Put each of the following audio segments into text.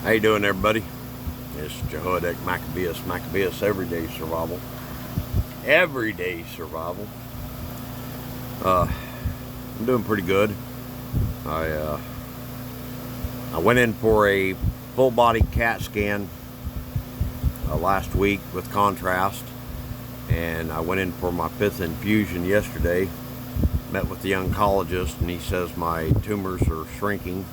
How you doing, everybody? It's Jehoiadak Maccabeus, everyday survival. Everyday survival. I'm doing pretty good. I went in for a full-body CAT scan last week with contrast, and I went in for my 5th infusion yesterday. Met with the oncologist, and he says my tumors are shrinking.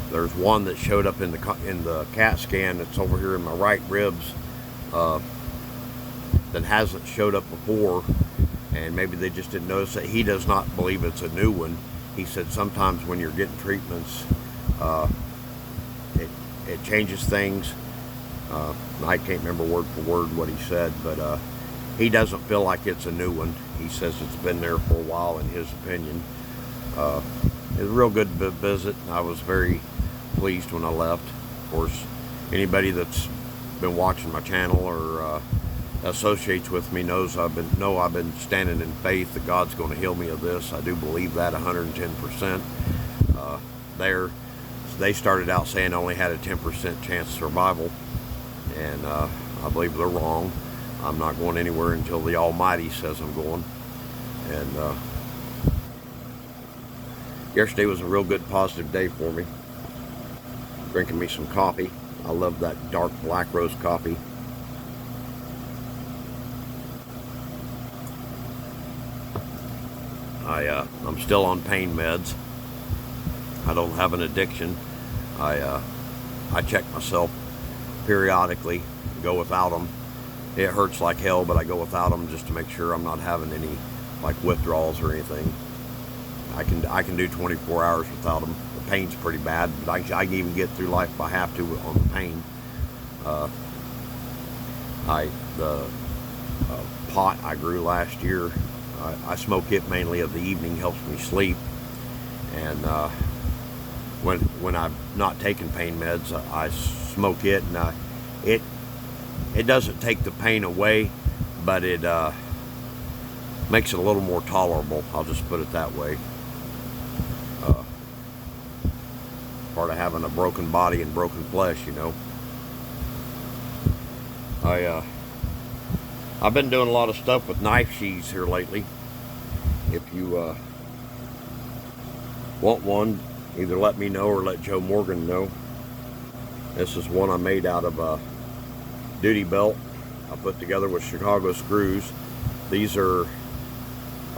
There's one that showed up in the CAT scan that's over here in my right ribs that hasn't showed up before, and maybe they just didn't notice it. He does not believe it's a new one. He said sometimes when you're getting treatments, it changes things. I can't remember word for word what he said, but he doesn't feel like it's a new one. He says it's been there for a while in his opinion. It was a real good visit. I was very pleased when I left. Of course, anybody that's been watching my channel or associates with me knows I've been standing in faith that God's going to heal me of this. I do believe that 110%. They started out saying I only had a 10% chance of survival, and I believe they're wrong. I'm not going anywhere until the Almighty says I'm going. And yesterday was a real good, positive day for me. Drinking me some coffee. I love that dark black roast coffee. I'm still on pain meds. I don't have an addiction. I check myself periodically, go without them. It hurts like hell, but I go without them just to make sure I'm not having any like withdrawals or anything. I can do 24 hours without them. The pain's pretty bad, but I can even get through life if I have to on the pain. The pot I grew last year, I smoke it mainly of the evening, helps me sleep. And when I'm not taking pain meds, I smoke it, and it doesn't take the pain away, but it makes it a little more tolerable. I'll just put it that way. Part of having a broken body and broken flesh, you know. I've been doing a lot of stuff with knife sheaths here lately. If you want one, either let me know or let Joe Morgan know. This is one I made out of a duty belt I put together with Chicago screws. These are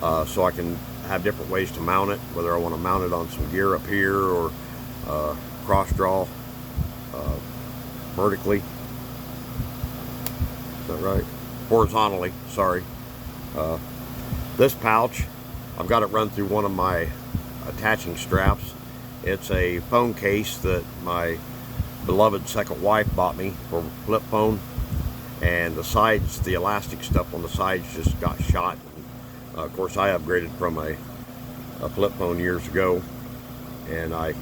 so I can have different ways to mount it, whether I want to mount it on some gear up here or cross draw vertically. Is that right? Horizontally, sorry. This pouch, I've got it run through one of my attaching straps. It's a phone case that my beloved second wife bought me for a flip phone, and the sides, the elastic stuff on the sides just got shot. Of course, I upgraded from a flip phone years ago, and I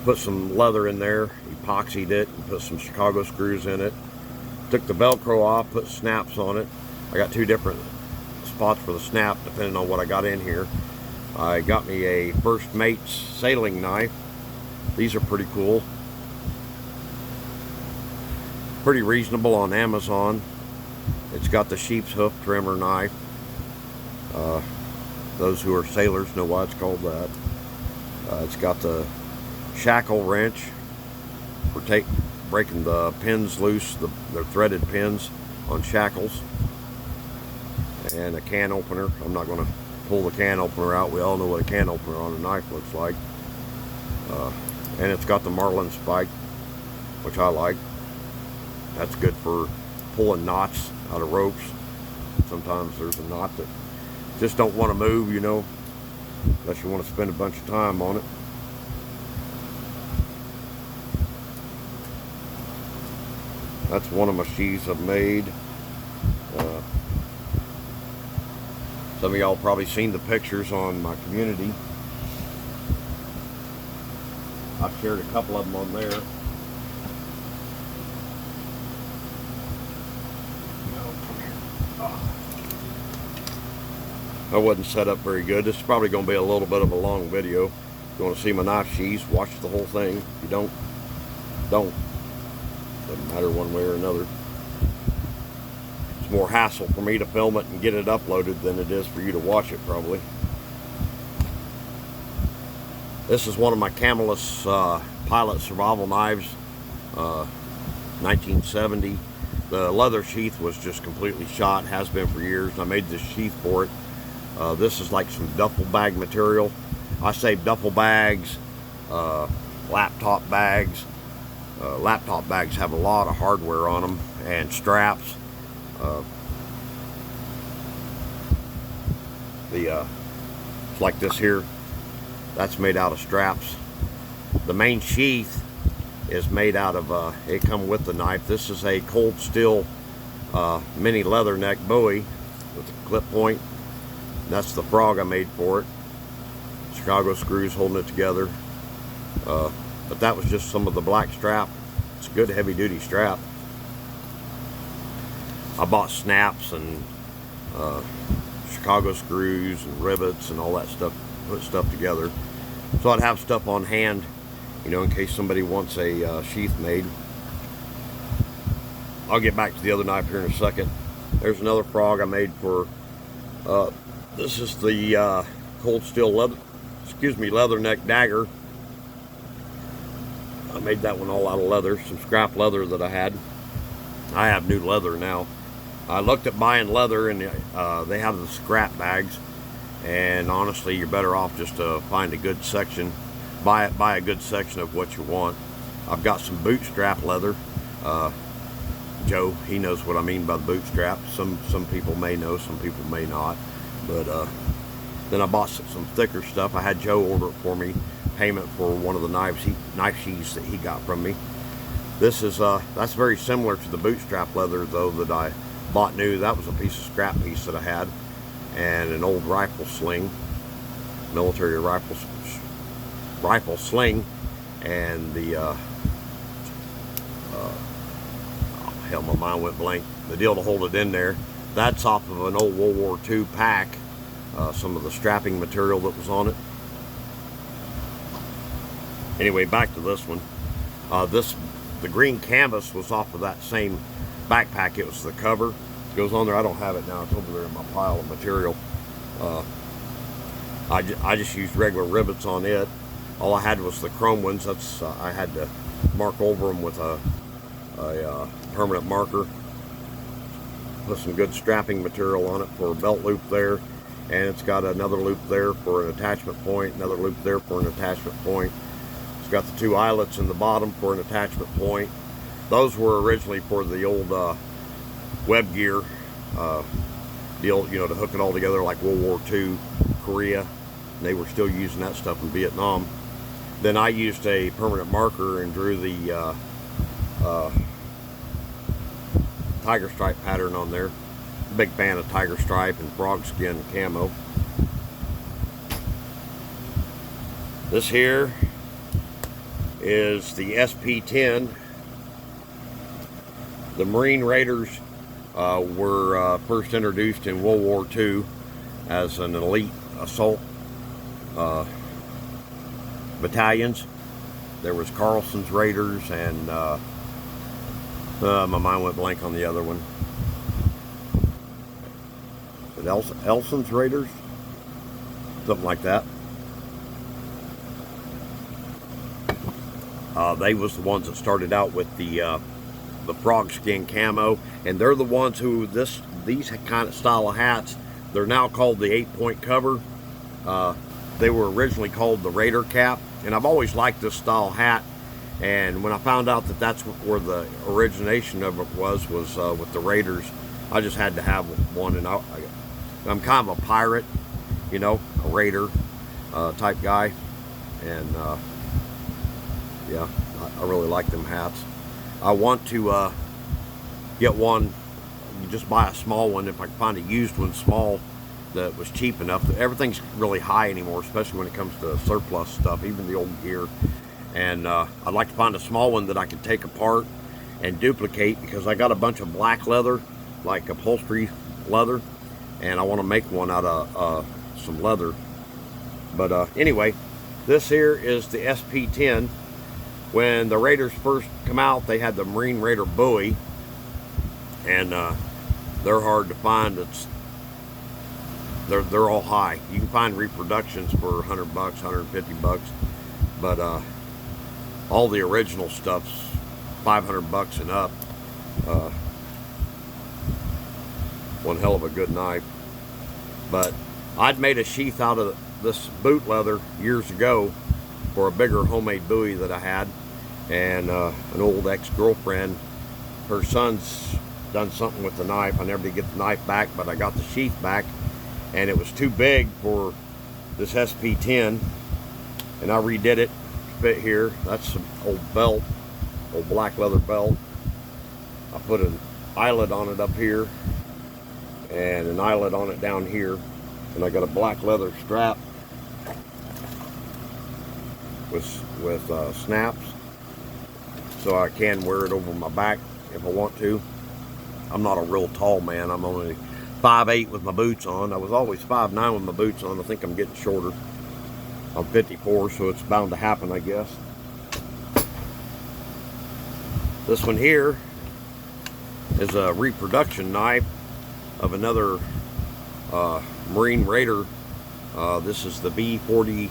put some leather in there, epoxied it, and put some Chicago screws in it. Took the Velcro off, put snaps on it. I got 2 different spots for the snap, depending on what I got in here. I got me a First Mate's sailing knife. These are pretty cool. Pretty reasonable on Amazon. It's got the sheep's hoof trimmer knife. Those who are sailors know why it's called that. It's got the shackle wrench for breaking the pins loose, the threaded pins on shackles, and a can opener. I'm not going to pull the can opener out. We all know what a can opener on a knife looks like. And it's got the marlin spike, which I like. That's good for pulling knots out of ropes. Sometimes there's a knot that just don't want to move, you know, unless you want to spend a bunch of time on it. That's one of my sheaths I've made. Some of y'all probably seen the pictures on my community. I've shared a couple of them on there. I wasn't set up very good. This is probably going to be a little bit of a long video. If you want to see my knife sheaths, watch the whole thing. If you don't, don't. Doesn't matter one way or another. It's more hassle for me to film it and get it uploaded than it is for you to watch it, probably. This is one of my Camelus pilot survival knives, 1970. The leather sheath was just completely shot, has been for years, and I made this sheath for it. This is like some duffel bag material. I save duffel bags, laptop bags. Laptop bags have a lot of hardware on them, and straps. It's like this here. That's made out of straps. The main sheath is made out of, it come with the knife. This is a cold steel mini leather neck bowie with a clip point. That's the frog I made for it. Chicago screws holding it together. But that was just some of the black strap. It's a good heavy duty strap. I bought snaps and Chicago screws and rivets and all that stuff, put stuff together. So I'd have stuff on hand, you know, in case somebody wants a sheath made. I'll get back to the other knife here in a second. There's another frog I made for, this is the cold steel leather neck dagger. I made that one all out of leather, some scrap leather that I had. I have new leather now. I looked at buying leather, and they have the scrap bags, and honestly you're better off just to find a good section, buy a good section of what you want. I've got some bootstrap leather. Joe, he knows what I mean by the bootstrap. Some people may know, some people may not. But then I bought some thicker stuff. I had Joe order it for me, payment for one of the knife sheaths that he got from me. This is that's very similar to the bootstrap leather though that I bought new. That was a piece of scrap piece that I had, and an old rifle sling, military rifle sling, and the hell, my mind went blank. The deal to hold it in there. That's off of an old World War II pack. Some of the strapping material that was on it. Anyway, back to this one. The green canvas was off of that same backpack. It was the cover. It goes on there. I don't have it now. It's over there in my pile of material. I just used regular rivets on it. All I had was the chrome ones. That's I had to mark over them with a permanent marker. Put some good strapping material on it for a belt loop there, and it's got another loop there for an attachment point, another loop there for an attachment point. It's got the two eyelets in the bottom for an attachment point. Those were originally for the old web gear deal, you know, to hook it all together like World War II, Korea. And they were still using that stuff in Vietnam. Then I used a permanent marker and drew the tiger stripe pattern on there. Big fan of tiger stripe and frog skin camo. This here is the SP-10. The Marine Raiders were first introduced in World War II as an elite assault battalions. There was Carlson's Raiders and my mind went blank on the other one. But Elson's Raiders? Something like that. They was the ones that started out with the frog skin camo, and they're the ones who these kind of style of hats, they're now called the 8-point cover. They were originally called the Raider cap, and I've always liked this style hat. And when I found out that that's where the origination of it was with the Raiders, I just had to have one. And I'm kind of a pirate, you know, a raider type guy, and yeah, I really like them hats. I want to get one. You just buy a small one if I can find a used one small that was cheap enough. Everything's really high anymore, especially when it comes to surplus stuff, even the old gear. And I'd like to find a small one that I can take apart and duplicate, because I got a bunch of black leather, like upholstery leather, and I want to make one out of some leather. But anyway, this here is the SP-10. when the Raiders first come out, they had the Marine Raider bowie, and they're hard to find. They're all high. You can find reproductions for $100, $150, but all the original stuff's $500 and up. One hell of a good knife. But I'd made a sheath out of this boot leather years ago for a bigger homemade bowie that I had, and an old ex-girlfriend, her son's done something with the knife. I never did get the knife back, but I got the sheath back, and it was too big for this SP10, and I redid it to fit here. That's some old belt, old black leather belt. I put an eyelet on it up here and an eyelet on it down here, and I got a black leather strap with snaps, so I can wear it over my back if I want to. I'm not a real tall man. I'm only 5'8" with my boots on. I was always 5'9" with my boots on. I think I'm getting shorter. I'm 54, so it's bound to happen, I guess. This one here is a reproduction knife of another Marine Raider. This is the V40.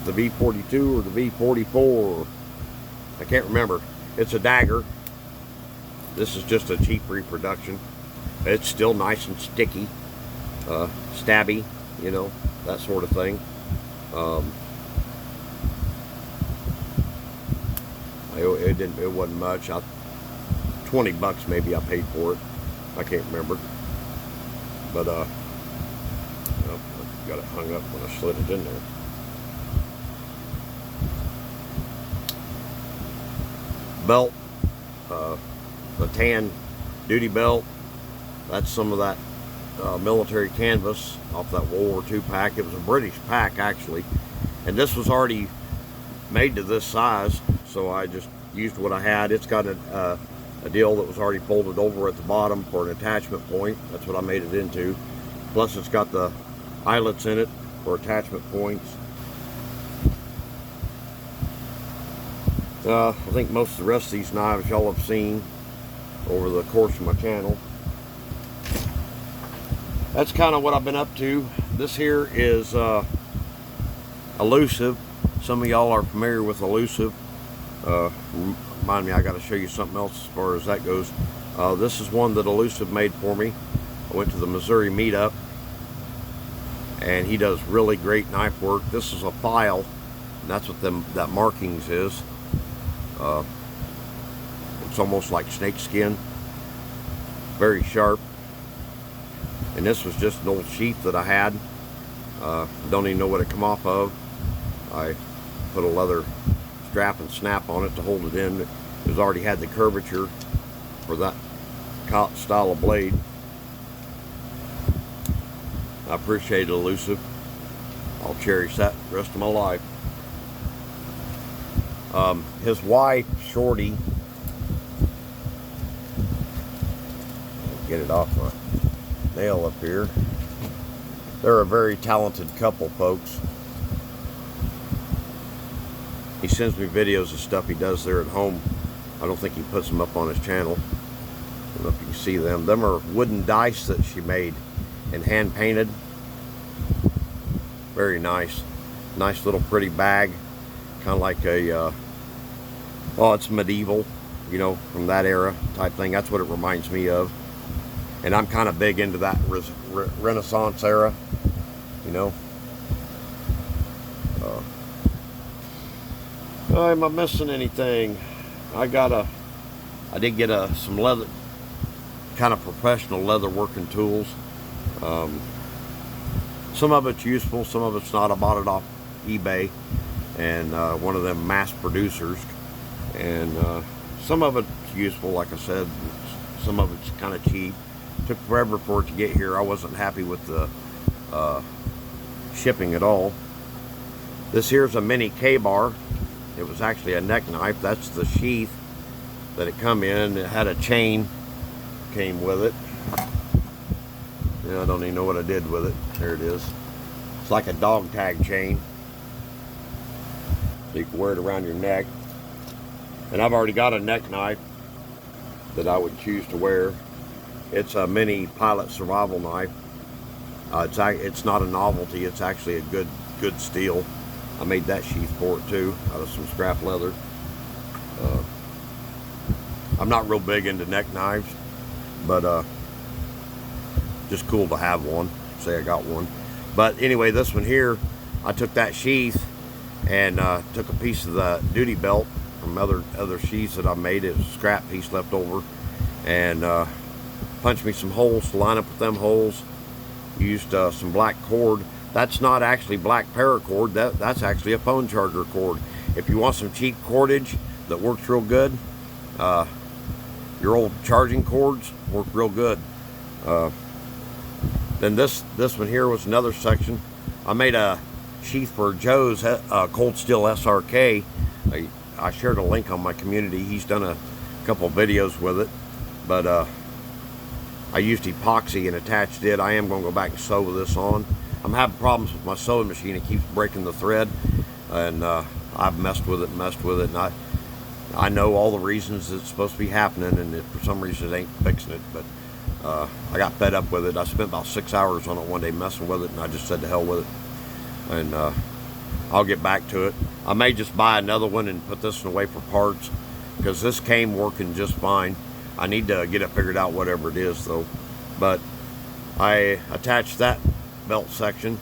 The V42 or the V44. I can't remember. It's a dagger. This is just a cheap reproduction. It's still nice and sticky, stabby, you know, that sort of thing. It wasn't much. $20 maybe I paid for it. I can't remember. But well, I got it hung up when I slid it in there. Belt, the tan duty belt. That's some of that military canvas off that World War II pack. It was a British pack, actually, and this was already made to this size, so I just used what I had. It's got a deal that was already folded over at the bottom for an attachment point. That's what I made it into. Plus it's got the eyelets in it for attachment points. I think most of the rest of these knives y'all have seen over the course of my channel. That's kind of what I've been up to. This here is elusive. Some of y'all are familiar with elusive. Remind me, I got to show you something else as far as that goes. This is one that elusive made for me. I went to the Missouri meetup, and he does really great knife work. This is a file, and that's what that markings is. It's almost like snake skin, very sharp. And this was just an old sheath that I had. Don't even know what it come off of. I put a leather strap and snap on it to hold it in. It was already had the curvature for that style of blade. I appreciate it, elusive. I'll cherish that the rest of my life. His wife, Shorty, get it off my nail up here. They're a very talented couple, folks. He sends me videos of stuff he does there at home. I don't think he puts them up on his channel. I don't know if you can see them. Them are wooden dice that she made and hand painted. Very nice. Nice little pretty bag. Kind of like a, well, it's medieval, you know, from that era type thing. That's what it reminds me of. And I'm kind of big into that Renaissance era, you know. Am I missing anything? I did get some leather, kind of professional leather working tools. Some of it's useful, some of it's not. I bought it off eBay, and one of them mass producers, and some of it's useful, like I said. Some of it's kind of cheap. Took forever for it to get here. I wasn't happy with the shipping at all. This here's a mini K-bar. It was actually a neck knife. That's the sheath that it come in. It had a chain came with it. Yeah, I don't even know what I did with it. There it is. It's like a dog tag chain. so you can wear it around your neck. And I've already got a neck knife that I would choose to wear. It's a mini pilot survival knife. It's not a novelty, it's actually a good steel. I made that sheath for it too, out of some scrap leather. I'm not real big into neck knives, but just cool to have one. Say I got one. But anyway, this one here, I took that sheath and took a piece of the duty belt from other sheaths that I made. It was a scrap piece left over, and punched me some holes to line up with them holes. Used some black cord. That's not actually black paracord. That's actually a phone charger cord. If you want some cheap cordage that works real good, your old charging cords work real good. Then this one here was another section. I made a sheath for Joe's cold steel SRK. I shared a link on my community. He's done a couple videos with it, but I used epoxy and attached it. I am going to go back and sew this on. I'm having problems with my sewing machine. It keeps breaking the thread, and I've messed with it, and I know all the reasons it's supposed to be happening, and for some reason it ain't fixing it. But I got fed up with it. I spent about 6 hours on it one day messing with it, and I just said to hell with it. And I'll get back to it. I may just buy another one and put this one away for parts, because this came working just fine. I need to get it figured out, whatever it is though. But I attached that belt section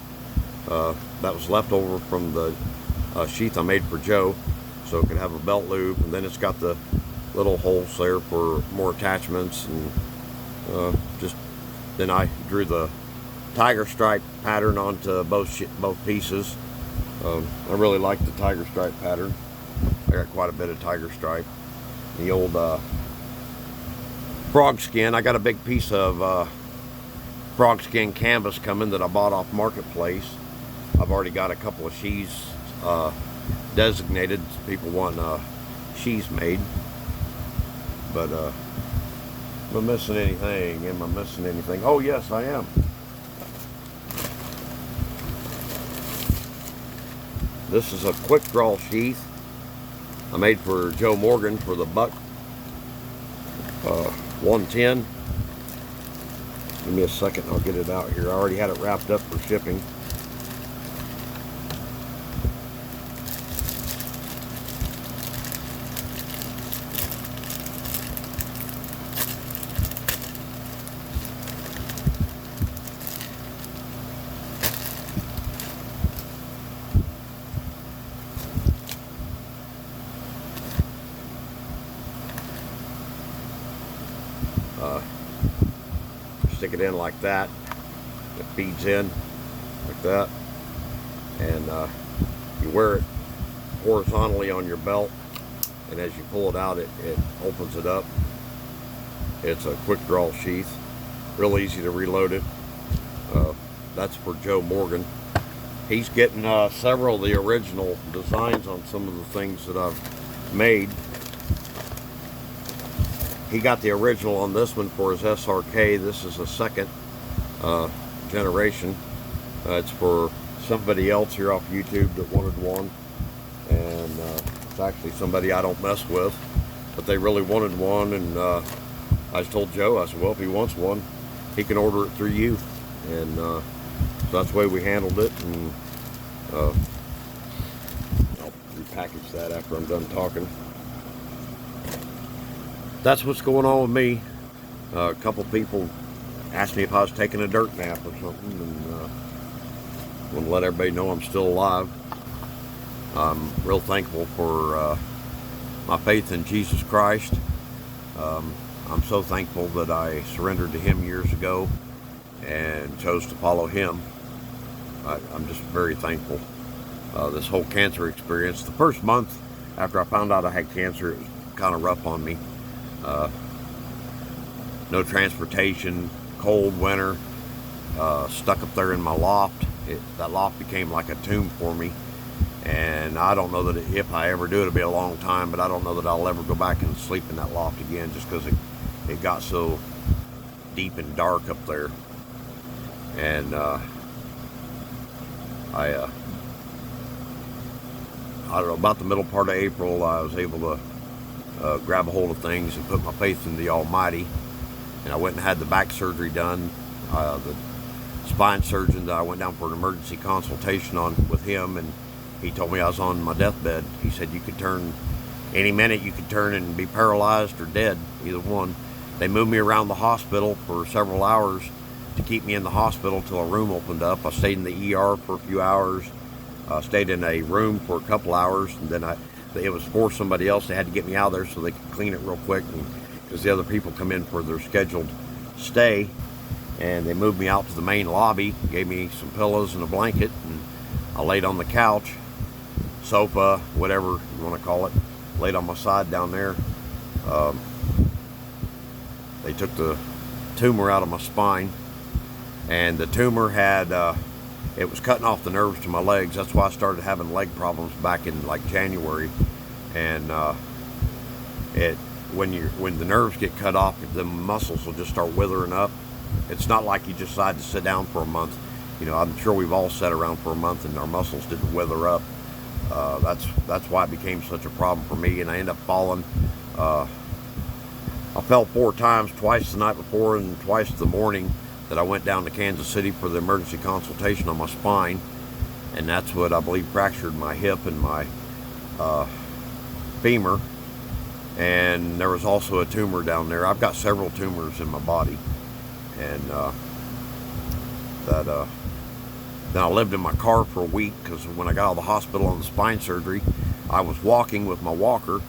that was left over from the sheath I made for Joe, so it could have a belt loop, and then it's got the little holes there for more attachments, and then I drew the tiger stripe pattern onto both pieces. I really like the tiger stripe pattern. I got quite a bit of tiger stripe. The old frog skin. I got a big piece of frog skin canvas coming that I bought off Marketplace. I've already got a couple of sheaths designated. People want sheaths made. But am I missing anything? Am I missing anything? Oh yes, I am. This is a quick draw sheath I made for Joe Morgan for the buck 110. Give me a second, I'll get it out here. I already had it wrapped up for shipping. Stick it in like that. It feeds in like that, and you wear it horizontally on your belt, and as you pull it out, it opens it up. It's a quick draw sheath, real easy to reload it. That's for Joe Morgan. He's getting several of the original designs on some of the things that I've made. He got the original on this one for his SRK. This is a second generation. It's for somebody else here off YouTube that wanted one, and it's actually somebody I don't mess with, but they really wanted one, and I just told Joe, I said, well, if he wants one, he can order it through you, and so that's the way we handled it. And I'll repackage that after I'm done talking. That's what's going on with me. A couple people asked me if I was taking a dirt nap or something, and want to let everybody know I'm still alive. I'm real thankful for my faith in Jesus Christ. I'm so thankful that I surrendered to Him years ago and chose to follow Him. I'm just very thankful. This whole cancer experience, the first month after I found out I had cancer, it was kind of rough on me. No transportation, cold winter, stuck up there in my loft. That loft became like a tomb for me, and I don't know that if I ever do, it'll be a long time, but I don't know that I'll ever go back and sleep in that loft again, just because it got so deep and dark up there. And I I don't know, about the middle part of April, I was able to grab a hold of things and put my faith in the Almighty. And I went and had the back surgery done. The spine surgeon that I went down for an emergency consultation on with him, and he told me I was on my deathbed. He said you could turn any minute, you could turn and be paralyzed or dead, either one. They moved me around the hospital for several hours to keep me in the hospital till a room opened up. I stayed in the ER for a few hours, stayed in a room for a couple hours, and then it was for somebody else. They had to get me out of there so they could clean it real quick, because the other people come in for their scheduled stay. And they moved me out to the main lobby, gave me some pillows and a blanket, and I laid on the couch, sofa, whatever you want to call it, laid on my side down there. They took the tumor out of my spine, and the tumor had, it was cutting off the nerves to my legs. That's why I started having leg problems back in like January. And when the nerves get cut off, the muscles will just start withering up. It's not like you just decide to sit down for a month. You know, I'm sure we've all sat around for a month and our muscles didn't wither up. That's why it became such a problem for me, and I ended up falling. I fell 4 times, twice the night before and twice the morning that I went down to Kansas City for the emergency consultation on my spine, and that's what I believe fractured my hip and my femur. And there was also a tumor down there. I've got several tumors in my body, and then I lived in my car for a week, because when I got out of the hospital on the spine surgery, I was walking with my walker,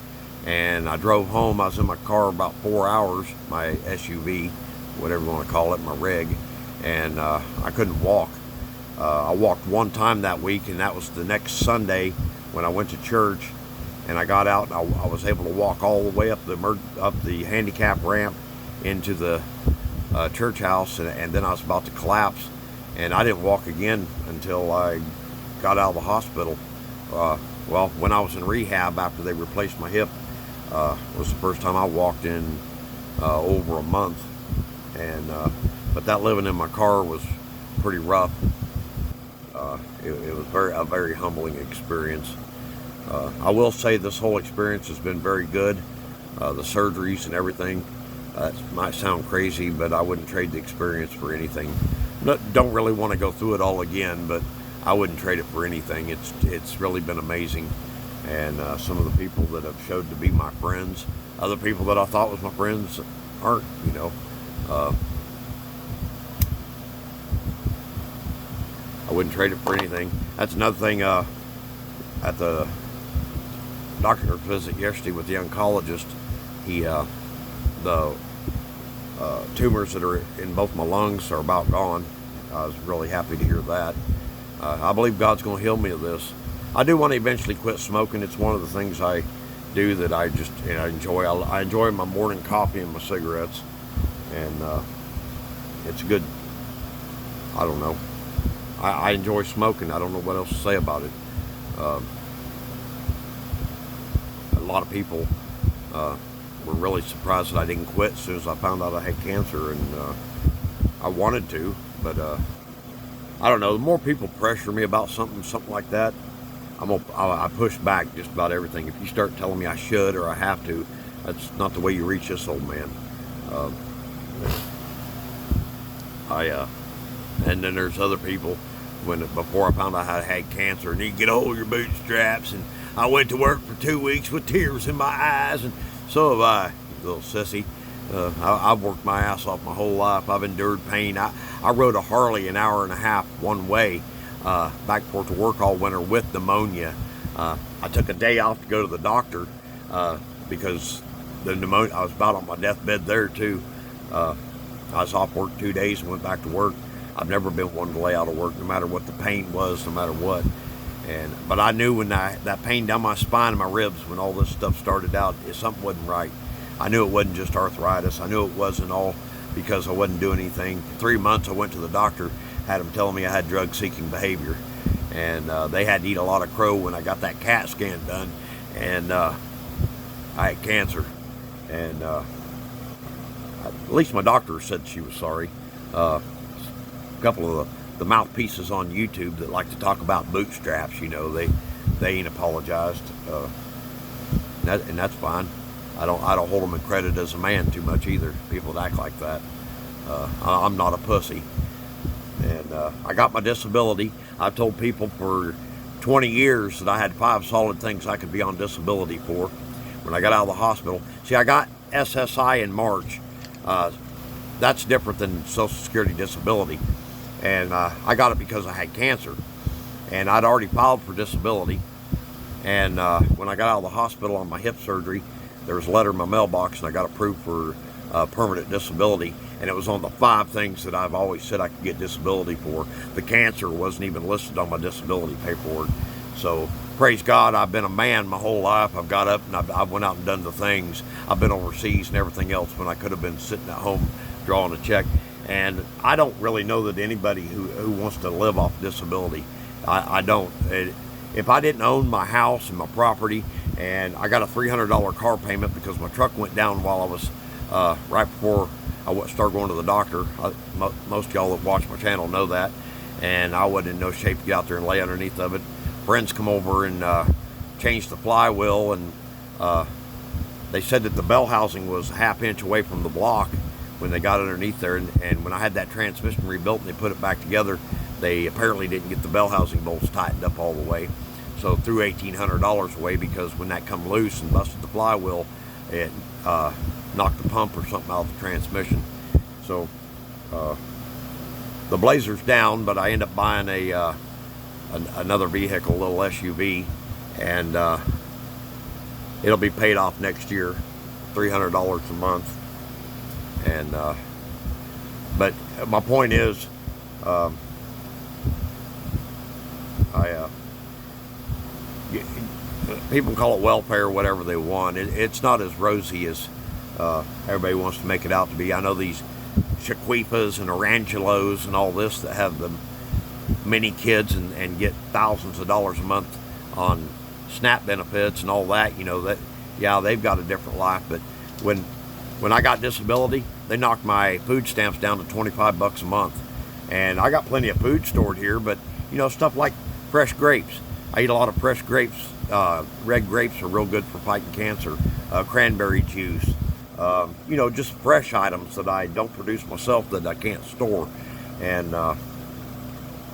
and I drove home. I was in my car about 4 hours, my SUV, whatever you want to call it, my rig, and I couldn't walk. I walked one time that week, and that was the next Sunday when I went to church, and I got out, and I was able to walk all the way up the handicap ramp into the church house, and then I was about to collapse, and I didn't walk again until I got out of the hospital. Well, when I was in rehab after they replaced my hip, was the first time I walked in over a month. And but that living in my car was pretty rough. It was a very humbling experience. I will say this whole experience has been very good. The surgeries and everything. It might sound crazy, but I wouldn't trade the experience for anything. Don't really want to go through it all again, but I wouldn't trade it for anything. It's really been amazing. And some of the people that have showed to be my friends, other people that I thought was my friends aren't, you know. I wouldn't trade it for anything. That's another thing. At the doctor's visit yesterday with the oncologist, the tumors that are in both my lungs are about gone. I was really happy to hear that. I believe God's going to heal me of this. I do want to eventually quit smoking. It's one of the things I do that I just enjoy. I enjoy my morning coffee and my cigarettes, and it's good. I don't know. I enjoy smoking. I don't know what else to say about it. A lot of people were really surprised that I didn't quit as soon as I found out I had cancer, and I wanted to, but I don't know. The more people pressure me about something like that, I push back just about everything. If you start telling me I should or I have to, that's not the way you reach this old man. And then there's other people, before I found out I had cancer, and you get a hold of your bootstraps, and I went to work for 2 weeks with tears in my eyes, and so have I, little sissy. I've worked my ass off my whole life. I've endured pain. I rode a Harley an hour and a half one way back and forth to work all winter with pneumonia. I took a day off to go to the doctor because the pneumonia, I was about on my deathbed there too. I was off work 2 days and went back to work. I've never been one to lay out of work, no matter what the pain was, no matter what. But I knew when that pain down my spine and my ribs, when all this stuff started out, something wasn't right. I knew it wasn't just arthritis. I knew it wasn't all because I wasn't doing anything. For 3 months, I went to the doctor, had him telling me I had drug-seeking behavior. And they had to eat a lot of crow when I got that CAT scan done. And I had cancer. And at least my doctor said she was sorry. A couple of the mouthpieces on YouTube that like to talk about bootstraps, you know, they ain't apologized, and that's fine. I don't hold them in credit as a man too much either. People that act like that. I'm not a pussy, and I got my disability. I've told people for 20 years that I had 5 solid things I could be on disability for. When I got out of the hospital, see, I got SSI in March. That's different than Social Security disability, and I got it because I had cancer, and I'd already filed for disability. And when I got out of the hospital on my hip surgery, there was a letter in my mailbox, and I got approved for permanent disability, and it was on the 5 things that I've always said I could get disability for. The cancer wasn't even listed on my disability paperwork. So praise God, I've been a man my whole life. I've got up and I've went out and done the things. I've been overseas and everything else when I could have been sitting at home drawing a check. And I don't really know that anybody who wants to live off disability. I don't. If I didn't own my house and my property, and I got a $300 car payment because my truck went down while I was right before I started going to the doctor. Most of y'all that watch my channel know that, and I wasn't in no shape to get out there and lay underneath of it. Friends come over and changed the flywheel, and they said that the bell housing was a ½ inch away from the block when they got underneath there, and when I had that transmission rebuilt and they put it back together, they apparently didn't get the bell housing bolts tightened up all the way. So threw $1,800 away, because when that come loose and busted the flywheel, it knocked the pump or something out of the transmission. So the Blazer's down, but I end up buying another vehicle, a little SUV, and it'll be paid off next year, $300 a month. And but my point is, people call it welfare or whatever they want. It's not as rosy as everybody wants to make it out to be. I know these Sheaths and Arangelos and all this that have the many kids and get thousands of dollars a month on SNAP benefits and all that. You know, that, yeah, they've got a different life. But when I got disability, they knocked my food stamps down to $25 a month. And I got plenty of food stored here, but, you know, stuff like fresh grapes. I eat a lot of fresh grapes. Red grapes are real good for fighting cancer. Cranberry juice. You know, just fresh items that I don't produce myself that I can't store. And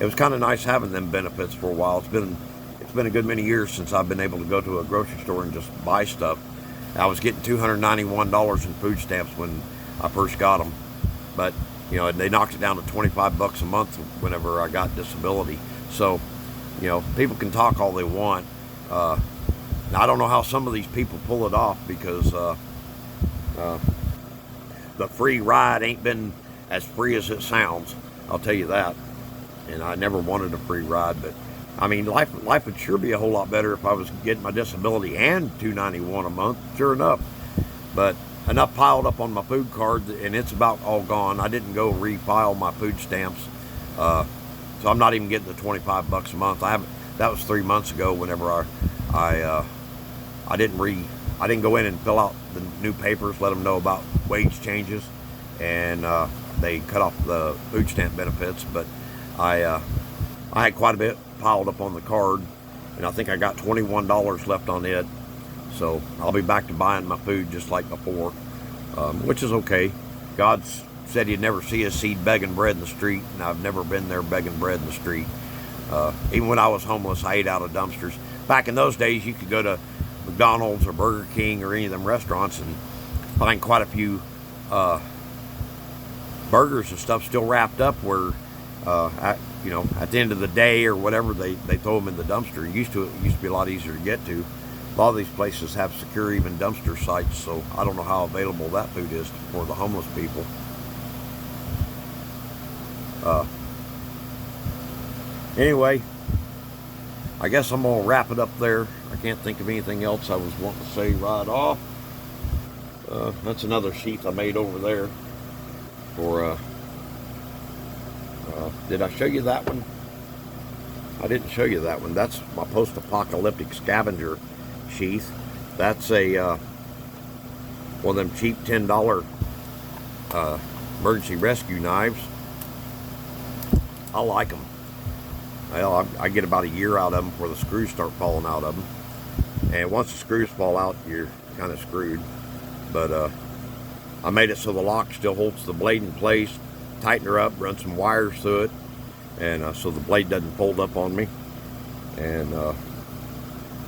it was kind of nice having them benefits for a while. It's been a good many years since I've been able to go to a grocery store and just buy stuff. I was getting $291 in food stamps when I first got them, but you know, they knocked it down to $25 a month whenever I got disability. So, you know, people can talk all they want. Now, I don't know how some of these people pull it off, because the free ride ain't been as free as it sounds. I'll tell you that. And I never wanted a free ride, but I mean, life would sure be a whole lot better if I was getting my disability and $291 a month, sure enough. But enough piled up on my food card, and it's about all gone. I didn't go refile my food stamps, so I'm not even getting the $25 a month. That was 3 months ago. Whenever I didn't go in and fill out the new papers, let them know about wage changes, and they cut off the food stamp benefits. But I had quite a bit piled up on the card, and I think I got $21 left on it. So I'll be back to buying my food just like before, which is okay. God said he'd never see a seed begging bread in the street, and I've never been there begging bread in the street. Even when I was homeless, I ate out of dumpsters. Back in those days, you could go to McDonald's or Burger King or any of them restaurants and find quite a few burgers and stuff still wrapped up, where you know, at the end of the day or whatever, they throw them in the dumpster. It used to be a lot easier to get to. A lot of these places have secure even dumpster sites, so I don't know how available that food is for the homeless people. Anyway, I guess I'm gonna wrap it up there. I can't think of anything else I was wanting to say right off. That's another sheath I made over there for did I show you that one? I didn't show you that one. That's my post-apocalyptic scavenger sheath. That's a one of them cheap $10 emergency rescue knives. I like them. well, I get about a year out of them before the screws start falling out of them. And once the screws fall out, you're kind of screwed. But I made it so the lock still holds the blade in place. Tighten her up, run some wires through it, and so the blade doesn't fold up on me. And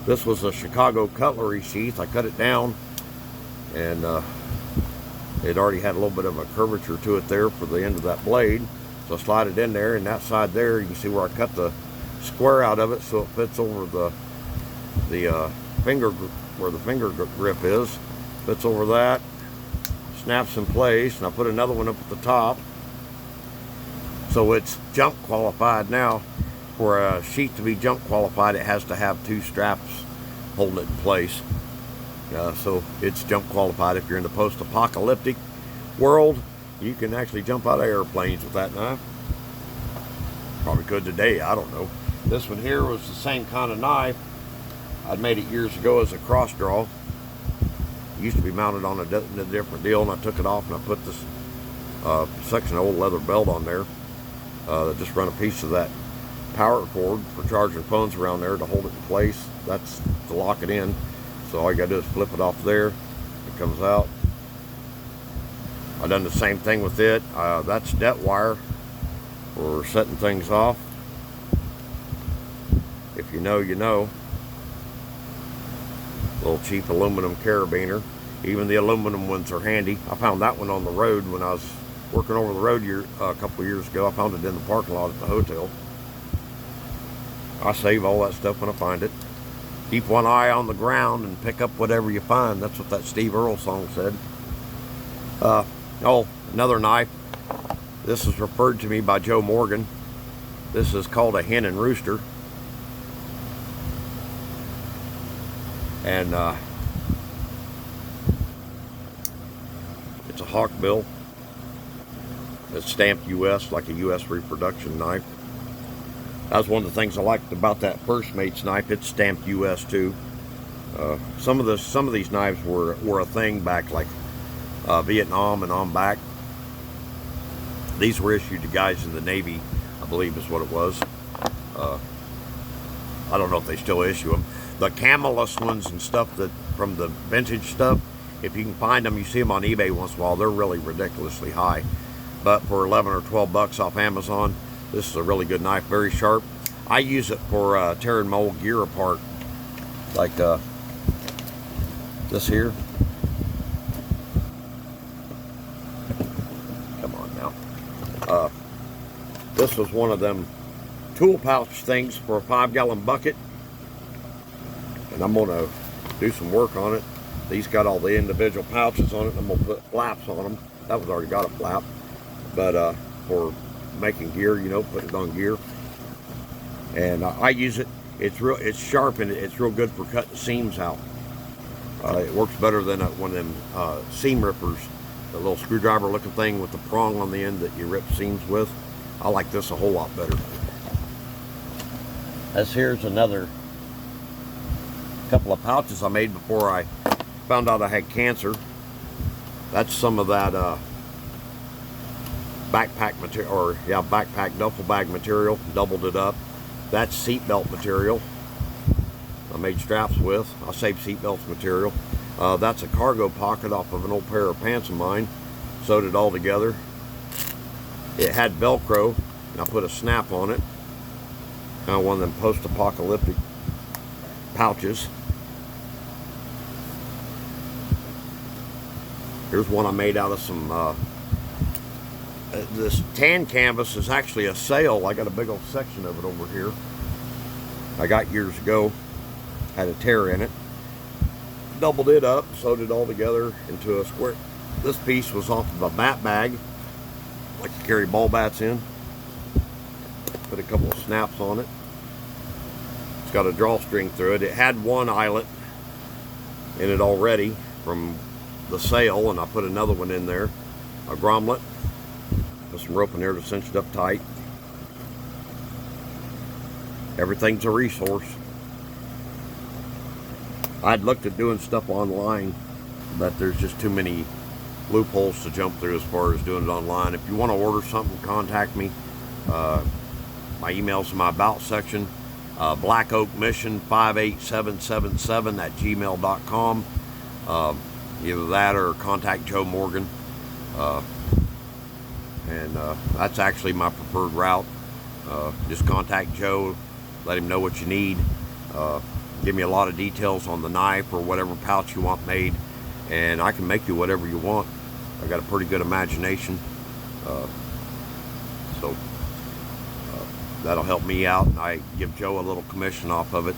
this was a Chicago cutlery sheath. I cut it down, and it already had a little bit of a curvature to it there for the end of that blade. So I slide it in there, and that side there, you can see where I cut the square out of it so it fits over the finger, where the finger grip is. Fits over that, snaps in place, and I put another one up at the top. So it's jump qualified now. For a sheet to be jump qualified, it has to have 2 straps holding it in place. So it's jump qualified. If you're in the post-apocalyptic world, you can actually jump out of airplanes with that knife. Probably could today, I don't know. This one here was the same kind of knife. I'd made it years ago as a cross draw. It used to be mounted on a different deal, and I took it off and I put this section of old leather belt on there. That just run a piece of that power cord for charging phones around there to hold it in place. That's to lock it in. So all you gotta do is flip it off there. It comes out. I've done the same thing with it. That's debt wire for setting things off. If you know, you know. Little cheap aluminum carabiner. Even the aluminum ones are handy. I found that one on the road when I was working over the road a couple of years ago. I found it in the parking lot at the hotel. I save all that stuff when I find it. Keep one eye on the ground and pick up whatever you find. That's what that Steve Earle song said. Oh, another knife. This is referred to me by Joe Morgan. This is called a hen and rooster. And it's a hawkbill. It's stamped U.S. like a U.S. reproduction knife. That was one of the things I liked about that First Mate's knife. It's stamped U.S. too. Some of these knives were a thing back like Vietnam and on back. These were issued to guys in the Navy, I believe is what it was. I don't know if they still issue them. The camelus ones and stuff that from the vintage stuff, if you can find them, you see them on eBay once in a while. They're really ridiculously high. But for 11 or 12 bucks off Amazon, this is a really good knife, very sharp. I use it for tearing my old gear apart, like this here. Come on now. This was one of them tool pouch things for a 5-gallon bucket, and I'm going to do some work on it. These got all the individual pouches on it, and I'm going to put flaps on them. That one's already got a flap, but for making gear, you know, putting it on gear. And I use it. It's sharp, and it's real good for cutting seams out. It works better than one of them seam rippers, the little screwdriver looking thing with the prong on the end that you rip seams with. I like this a whole lot better. This here's another couple of pouches I made before I found out I had cancer. That's some of that backpack material, or backpack duffel bag material. Doubled it up. That's seatbelt material I made straps with. I saved seatbelts material. That's a cargo pocket off of an old pair of pants of mine. Sewed it all together. It had Velcro, and I put a snap on it. Kind of one of them post-apocalyptic pouches. Here's one I made out of some this tan canvas is actually a sail. I got a big old section of it over here. I got years ago. Had a tear in it. Doubled it up, sewed it all together into a square. This piece was off of a bat bag, like you carry ball bats in. Put a couple of snaps on it. It's got a drawstring through it. It had one eyelet in it already from the sail, and I put another one in there, a grommet. Put some rope in there to cinch it up tight. Everything's a resource. I'd looked at doing stuff online, but there's just too many loopholes to jump through as far as doing it online. If you want to order something, contact me. My email's in my about section. Black Oak Mission 58777 at gmail.com. Either that or contact Joe Morgan. That's actually my preferred route. Just contact Joe, let him know what you need. Give me a lot of details on the knife or whatever pouch you want made, and I can make you whatever you want. I got a pretty good imagination, so that'll help me out, and I give Joe a little commission off of it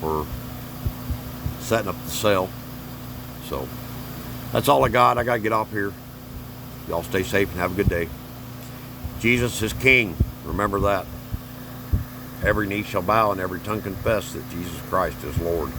for setting up the sale. So that's all I got. I gotta get off here. Y'all stay safe and have a good day. Jesus is King. Remember that. Every knee shall bow and every tongue confess that Jesus Christ is Lord.